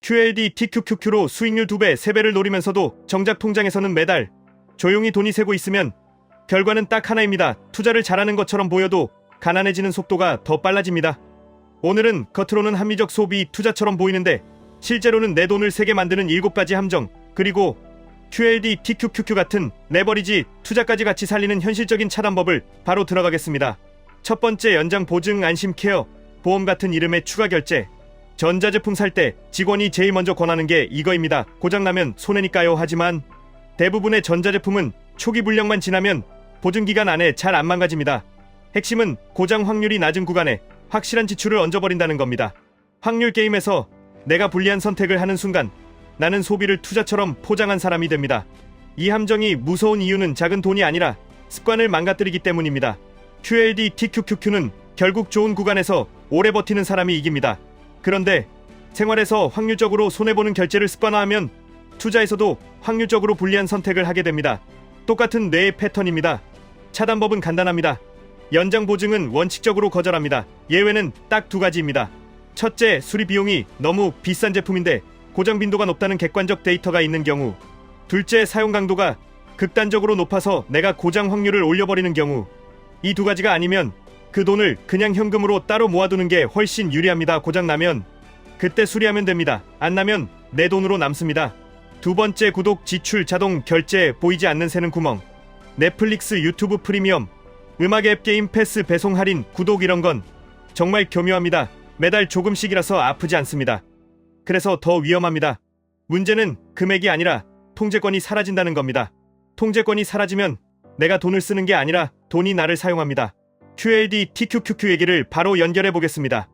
QLD TQQQ로 수익률 2배, 3배를 노리면서도 정작 통장에서는 매달 조용히 돈이 새고 있으면 결과는 딱 하나입니다. 투자를 잘하는 것처럼 보여도 가난해지는 속도가 더 빨라집니다. 오늘은 겉으로는 합리적 소비 투자처럼 보이는데 실제로는 내 돈을 세게 만드는 7가지 함정, 그리고 QLD TQQQ 같은 레버리지 투자까지 같이 살리는 현실적인 차단법을 바로 들어가겠습니다. 첫 번째, 연장 보증 안심 케어 보험 같은 이름의 추가 결제. 전자제품 살 때 직원이 제일 먼저 권하는 게 이거입니다. 고장나면 손해니까요. 하지만 대부분의 전자제품은 초기 불량만 지나면 보증기간 안에 잘 안 망가집니다. 핵심은 고장 확률이 낮은 구간에 확실한 지출을 얹어버린다는 겁니다. 확률 게임에서 내가 불리한 선택을 하는 순간 나는 소비를 투자처럼 포장한 사람이 됩니다. 이 함정이 무서운 이유는 작은 돈이 아니라 습관을 망가뜨리기 때문입니다. QLD TQQQ는 결국 좋은 구간에서 오래 버티는 사람이 이깁니다. 그런데 생활에서 확률적으로 손해보는 결제를 습관화하면 투자에서도 확률적으로 불리한 선택을 하게 됩니다. 똑같은 뇌의 패턴입니다. 차단법은 간단합니다. 연장 보증은 원칙적으로 거절합니다. 예외는 딱 2가지입니다. 첫째, 수리 비용이 너무 비싼 제품인데 고장 빈도가 높다는 객관적 데이터가 있는 경우. 둘째, 사용 강도가 극단적으로 높아서 내가 고장 확률을 올려버리는 경우. 이 2가지가 아니면 그 돈을 그냥 현금으로 따로 모아두는 게 훨씬 유리합니다. 고장 나면 그때 수리하면 됩니다. 안 나면 내 돈으로 남습니다. 두 번째, 구독, 지출, 자동 결제, 보이지 않는 새는 구멍. 넷플릭스, 유튜브 프리미엄, 음악 앱, 게임 패스, 배송 할인, 구독 이런 건 정말 교묘합니다. 매달 조금씩이라서 아프지 않습니다. 그래서 더 위험합니다. 문제는 금액이 아니라 통제권이 사라진다는 겁니다. 통제권이 사라지면 내가 돈을 쓰는 게 아니라 돈이 나를 사용합니다. QLD TQQQ 얘기를 바로 연결해 보겠습니다.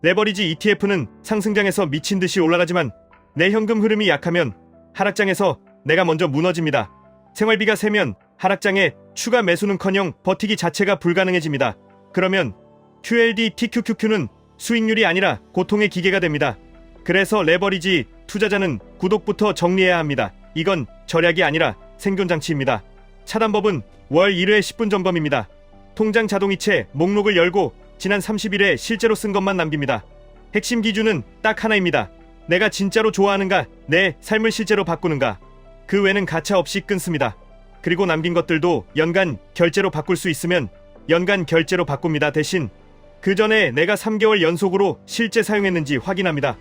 레버리지 ETF는 상승장에서 미친 듯이 올라가지만 내 현금 흐름이 약하면 하락장에서 내가 먼저 무너집니다. 생활비가 세면 하락장에 추가 매수는커녕 버티기 자체가 불가능해집니다. 그러면 QLD TQQQ는 수익률이 아니라 고통의 기계가 됩니다. 그래서 레버리지 투자자는 구독부터 정리해야 합니다. 이건 절약이 아니라 생존장치입니다. 차단법은 월 1회 10분 점검입니다. 통장 자동이체 목록을 열고 지난 30일에 실제로 쓴 것만 남깁니다. 핵심 기준은 딱 하나입니다. 내가 진짜로 좋아하는가, 내 삶을 실제로 바꾸는가. 그 외는 가차 없이 끊습니다. 그리고 남긴 것들도 연간 결제로 바꿀 수 있으면 연간 결제로 바꿉니다. 대신 그 전에 내가 3개월 연속으로 실제 사용했는지 확인합니다.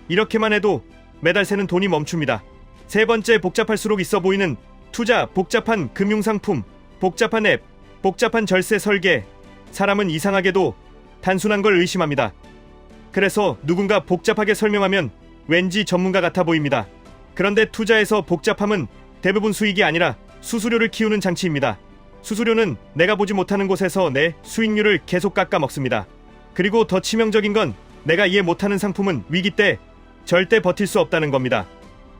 이렇게만 해도 매달 새는 돈이 멈춥니다. 세 번째, 복잡할수록 있어 보이는 투자, 복잡한 금융상품, 복잡한 앱, 복잡한 절세 설계. 사람은 이상하게도 단순한 걸 의심합니다. 그래서 누군가 복잡하게 설명하면 왠지 전문가 같아 보입니다. 그런데 투자에서 복잡함은 대부분 수익이 아니라 수수료를 키우는 장치입니다. 수수료는 내가 보지 못하는 곳에서 내 수익률을 계속 깎아 먹습니다. 그리고 더 치명적인 건 내가 이해 못하는 상품은 위기 때 절대 버틸 수 없다는 겁니다.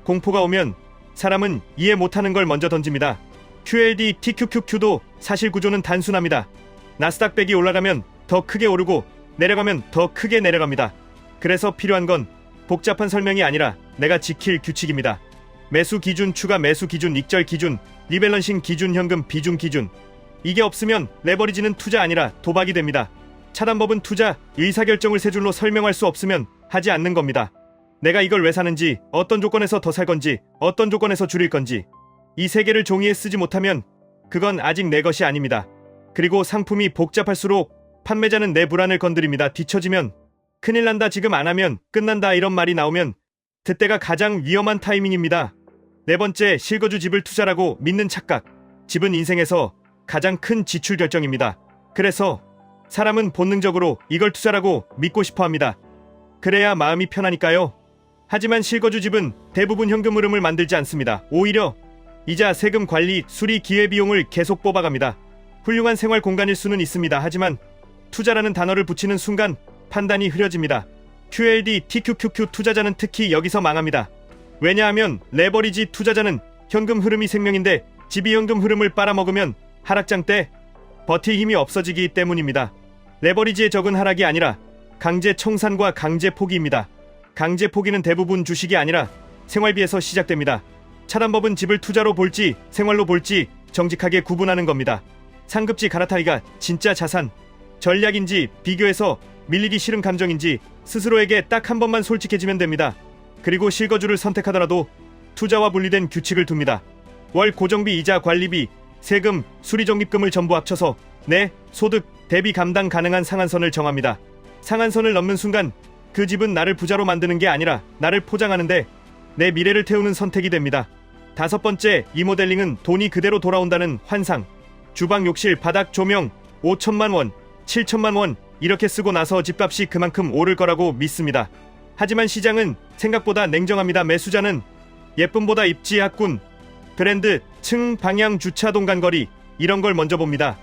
공포가 오면 사람은 이해 못하는 걸 먼저 던집니다. QLD TQQQ도 사실 구조는 단순합니다. 나스닥 100이 올라가면 더 크게 오르고 내려가면 더 크게 내려갑니다. 그래서 필요한 건 복잡한 설명이 아니라 내가 지킬 규칙입니다. 매수 기준, 추가 매수 기준, 익절 기준, 리밸런싱 기준, 현금 비중 기준. 이게 없으면 레버리지는 투자 아니라 도박이 됩니다. 차단법은 투자, 의사결정을 세 줄로 설명할 수 없으면 하지 않는 겁니다. 내가 이걸 왜 사는지, 어떤 조건에서 더 살 건지, 어떤 조건에서 줄일 건지. 이 세 개를 종이에 쓰지 못하면 그건 아직 내 것이 아닙니다. 그리고 상품이 복잡할수록 판매자는 내 불안을 건드립니다. 뒤처지면 큰일 난다, 지금 안 하면 끝난다 이런 말이 나오면 그때가 가장 위험한 타이밍입니다. 네 번째, 실거주 집을 투자라고 믿는 착각. 집은 인생에서 가장 큰 지출 결정입니다. 그래서 사람은 본능적으로 이걸 투자라고 믿고 싶어 합니다. 그래야 마음이 편하니까요. 하지만 실거주 집은 대부분 현금 흐름을 만들지 않습니다. 오히려 이자, 세금, 관리, 수리, 기회비용을 계속 뽑아갑니다. 훌륭한 생활 공간일 수는 있습니다. 하지만 투자라는 단어를 붙이는 순간 판단이 흐려집니다. QLD TQQQ 투자자는 특히 여기서 망합니다. 왜냐하면 레버리지 투자자는 현금 흐름이 생명인데 집이 현금 흐름을 빨아먹으면 하락장 때 버틸 힘이 없어지기 때문입니다. 레버리지의 적은 하락이 아니라 강제 청산과 강제 포기입니다. 강제 포기는 대부분 주식이 아니라 생활비에서 시작됩니다. 차단법은 집을 투자로 볼지 생활로 볼지 정직하게 구분하는 겁니다. 상급지 갈아타기가 진짜 자산, 전략인지 비교해서 밀리기 싫은 감정인지 스스로에게 딱 한 번만 솔직해지면 됩니다. 그리고 실거주를 선택하더라도 투자와 분리된 규칙을 둡니다. 월 고정비, 이자, 관리비, 세금, 수리적립금을 전부 합쳐서 내 소득 대비 감당 가능한 상한선을 정합니다. 상한선을 넘는 순간 그 집은 나를 부자로 만드는 게 아니라 나를 포장하는데 내 미래를 태우는 선택이 됩니다. 5번째, 리모델링은 돈이 그대로 돌아온다는 환상. 주방, 욕실, 바닥, 조명 5천만 원, 7천만 원 이렇게 쓰고 나서 집값이 그만큼 오를 거라고 믿습니다. 하지만 시장은 생각보다 냉정합니다. 매수자는 예쁨보다 입지, 학군, 브랜드, 층, 방향, 주차, 동간거리 이런 걸 먼저 봅니다.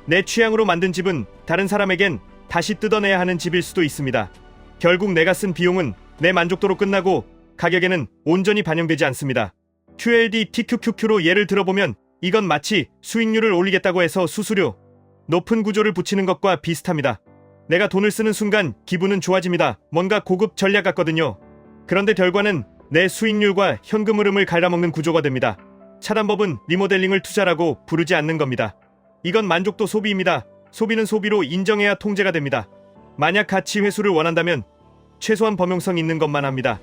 내 취향으로 만든 집은 다른 사람에겐 다시 뜯어내야 하는 집일 수도 있습니다. 결국 내가 쓴 비용은 내 만족도로 끝나고 가격에는 온전히 반영되지 않습니다. QLD, TQQQ로 예를 들어보면 이건 마치 수익률을 올리겠다고 해서 수수료 높은 구조를 붙이는 것과 비슷합니다. 내가 돈을 쓰는 순간 기분은 좋아집니다. 뭔가 고급 전략 같거든요. 그런데 결과는 내 수익률과 현금 흐름을 갉아먹는 구조가 됩니다. 차단법은 리모델링을 투자라고 부르지 않는 겁니다. 이건 만족도 소비입니다. 소비는 소비로 인정해야 통제가 됩니다. 만약 가치 회수를 원한다면 최소한 범용성 있는 것만 합니다.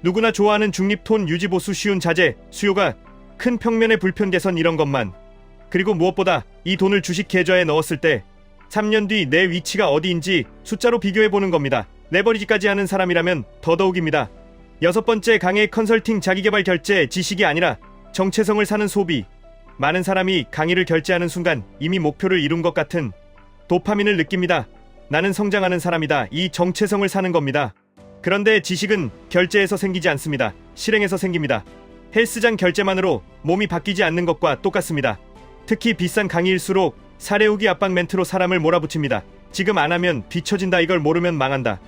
누구나 좋아하는 중립톤 유지, 보수, 쉬운 자재, 수요가 큰 평면의 불편 개선 이런 것만. 그리고 무엇보다 이 돈을 주식 계좌에 넣었을 때 3년 뒤 내 위치가 어디인지 숫자로 비교해보는 겁니다. 레버리지까지 하는 사람이라면 더더욱입니다. 6번째, 강의, 컨설팅, 자기개발, 결제, 지식이 아니라 정체성을 사는 소비. 많은 사람이 강의를 결제하는 순간 이미 목표를 이룬 것 같은 도파민을 느낍니다. 나는 성장하는 사람이다. 이 정체성을 사는 겁니다. 그런데 지식은 결제에서 생기지 않습니다. 실행에서 생깁니다. 헬스장 결제만으로 몸이 바뀌지 않는 것과 똑같습니다. 특히 비싼 강의일수록 사례후기 압박 멘트로 사람을 몰아붙입니다. 지금 안 하면 뒤처진다. 이걸 모르면 망한다.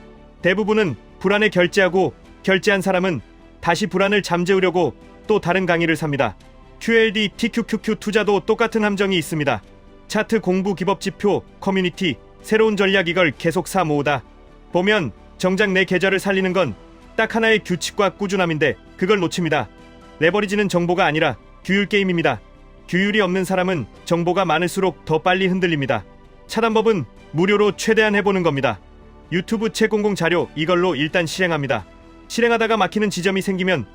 대부분은 불안에 결제하고 결제한 사람은 다시 불안을 잠재우려고 또 다른 강의를 삽니다. QLD, TQQQ 투자도 똑같은 함정이 있습니다. 차트, 공부, 기법, 지표, 커뮤니티, 새로운 전략 이걸 계속 사 모으다 보면 정작 내 계좌를 살리는 건 딱 하나의 규칙과 꾸준함인데 그걸 놓칩니다. 레버리지는 정보가 아니라 규율 게임입니다. 규율이 없는 사람은 정보가 많을수록 더 빨리 흔들립니다. 차단법은 무료로 최대한 해보는 겁니다. 유튜브 채공공 자료 이걸로 일단 실행합니다. 실행하다가 막히는 지점이 생기면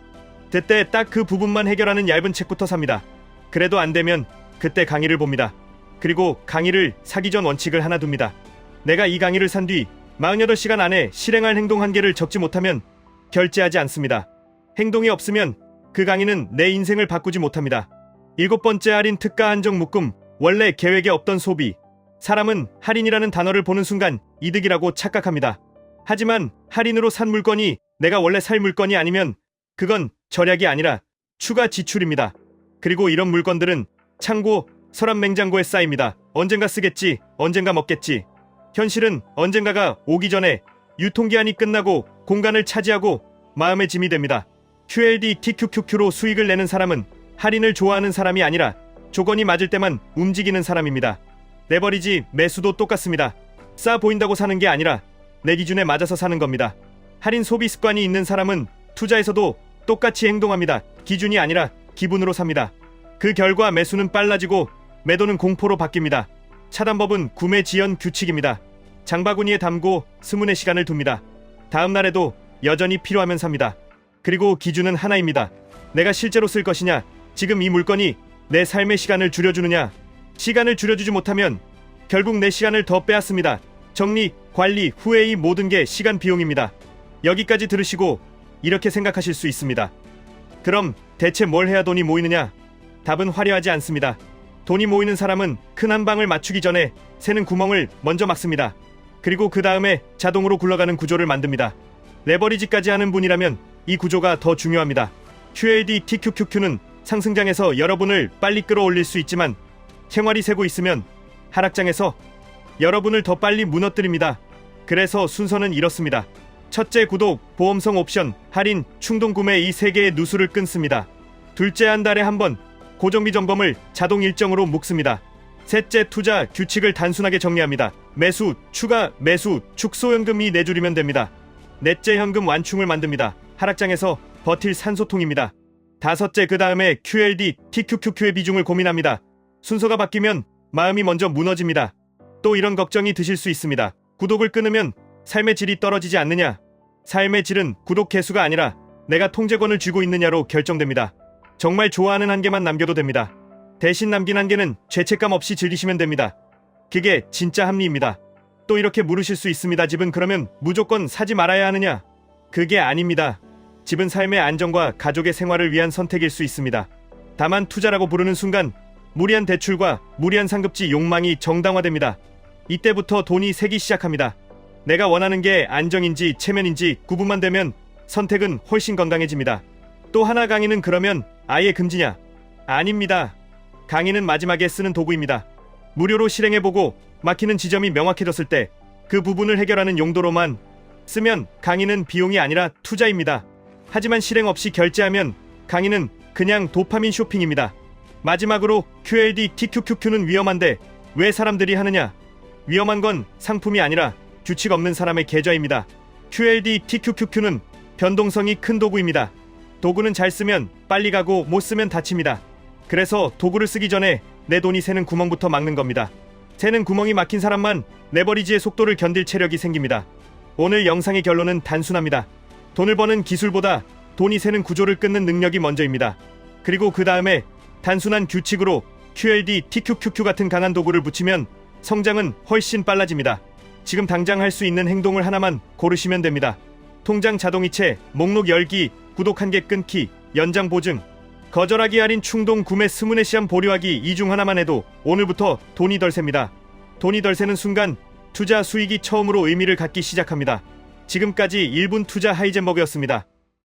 그때 딱 그 부분만 해결하는 얇은 책부터 삽니다. 그래도 안 되면 그때 강의를 봅니다. 그리고 강의를 사기 전 원칙을 하나 둡니다. 내가 이 강의를 산 뒤 48시간 안에 실행할 행동 1개를 적지 못하면 결제하지 않습니다. 행동이 없으면 그 강의는 내 인생을 바꾸지 못합니다. 7번째, 할인, 특가, 한정, 묶음. 원래 계획에 없던 소비. 사람은 할인이라는 단어를 보는 순간 이득이라고 착각합니다. 하지만 할인으로 산 물건이 내가 원래 살 물건이 아니면 그건 절약이 아니라 추가 지출입니다. 그리고 이런 물건들은 창고, 서랍, 냉장고에 쌓입니다. 언젠가 쓰겠지, 언젠가 먹겠지. 현실은 언젠가가 오기 전에 유통기한이 끝나고 공간을 차지하고 마음의 짐이 됩니다. QLD, TQQQ로 수익을 내는 사람은 할인을 좋아하는 사람이 아니라 조건이 맞을 때만 움직이는 사람입니다. 레버리지, 매수도 똑같습니다. 싸 보인다고 사는 게 아니라 내 기준에 맞아서 사는 겁니다. 할인 소비 습관이 있는 사람은 투자에서도 똑같이 행동합니다. 기준이 아니라 기분으로 삽니다. 그 결과 매수는 빨라지고 매도는 공포로 바뀝니다. 차단법은 구매 지연 규칙입니다. 장바구니에 담고 스문의 시간을 둡니다. 다음 날에도 여전히 필요하면 삽니다. 그리고 기준은 하나입니다. 내가 실제로 쓸 것이냐, 지금 이 물건이 내 삶의 시간을 줄여주느냐. 시간을 줄여주지 못하면 결국 내 시간을 더 빼앗습니다. 정리, 관리, 후회 이 모든 게 시간 비용입니다. 여기까지 들으시고 이렇게 생각하실 수 있습니다. 그럼 대체 뭘 해야 돈이 모이느냐? 답은 화려하지 않습니다. 돈이 모이는 사람은 큰 한 방을 맞추기 전에 새는 구멍을 먼저 막습니다. 그리고 그 다음에 자동으로 굴러가는 구조를 만듭니다. 레버리지까지 하는 분이라면 이 구조가 더 중요합니다. QLD, TQQQ는 상승장에서 여러분을 빨리 끌어올릴 수 있지만 생활이 새고 있으면 하락장에서 여러분을 더 빨리 무너뜨립니다. 그래서 순서는 이렇습니다. 첫째, 구독, 보험성 옵션, 할인, 충동 구매 이 3개의 누수를 끊습니다. 둘째, 한 달에 한 번 고정비 점검을 자동 일정으로 묶습니다. 셋째, 투자 규칙을 단순하게 정리합니다. 매수, 추가, 매수, 축소 현금이 4줄이면 됩니다. 넷째, 현금 완충을 만듭니다. 하락장에서 버틸 산소통입니다. 다섯째, 그 다음에 QLD, TQQQ의 비중을 고민합니다. 순서가 바뀌면 마음이 먼저 무너집니다. 또 이런 걱정이 드실 수 있습니다. 구독을 끊으면 삶의 질이 떨어지지 않느냐? 삶의 질은 구독 개수가 아니라 내가 통제권을 쥐고 있느냐로 결정됩니다. 정말 좋아하는 한 개만 남겨도 됩니다. 대신 남긴 한 개는 죄책감 없이 즐기시면 됩니다. 그게 진짜 합리입니다. 또 이렇게 물으실 수 있습니다. 집은 그러면 무조건 사지 말아야 하느냐? 그게 아닙니다. 집은 삶의 안정과 가족의 생활을 위한 선택일 수 있습니다. 다만 투자라고 부르는 순간 무리한 대출과 무리한 상급지 욕망이 정당화됩니다. 이때부터 돈이 새기 시작합니다. 내가 원하는 게 안정인지 체면인지 구분만 되면 선택은 훨씬 건강해집니다. 또 하나, 강의는 그러면 아예 금지냐? 아닙니다. 강의는 마지막에 쓰는 도구입니다. 무료로 실행해보고 막히는 지점이 명확해졌을 때 그 부분을 해결하는 용도로만 쓰면 강의는 비용이 아니라 투자입니다. 하지만 실행 없이 결제하면 강의는 그냥 도파민 쇼핑입니다. 마지막으로 QLD TQQQ는 위험한데 왜 사람들이 하느냐? 위험한 건 상품이 아니라 규칙 없는 사람의 계좌입니다. QLD TQQQ는 변동성이 큰 도구입니다. 도구는 잘 쓰면 빨리 가고 못 쓰면 다칩니다. 그래서 도구를 쓰기 전에 내 돈이 새는 구멍부터 막는 겁니다. 새는 구멍이 막힌 사람만 레버리지의 속도를 견딜 체력이 생깁니다. 오늘 영상의 결론은 단순합니다. 돈을 버는 기술보다 돈이 새는 구조를 끊는 능력이 먼저입니다. 그리고 그 다음에 단순한 규칙으로 QLD, TQQQ 같은 강한 도구를 붙이면 성장은 훨씬 빨라집니다. 지금 당장 할 수 있는 행동을 하나만 고르시면 됩니다. 통장 자동이체, 목록 열기, 구독 1개 끊기, 연장 보증, 거절하기, 할인, 충동 구매, 스문의 시험 보류하기, 이 중 하나만 해도 오늘부터 돈이 덜 셉니다. 돈이 덜 새는 순간 투자 수익이 처음으로 의미를 갖기 시작합니다. 지금까지 1분 투자 하이젠버그였습니다.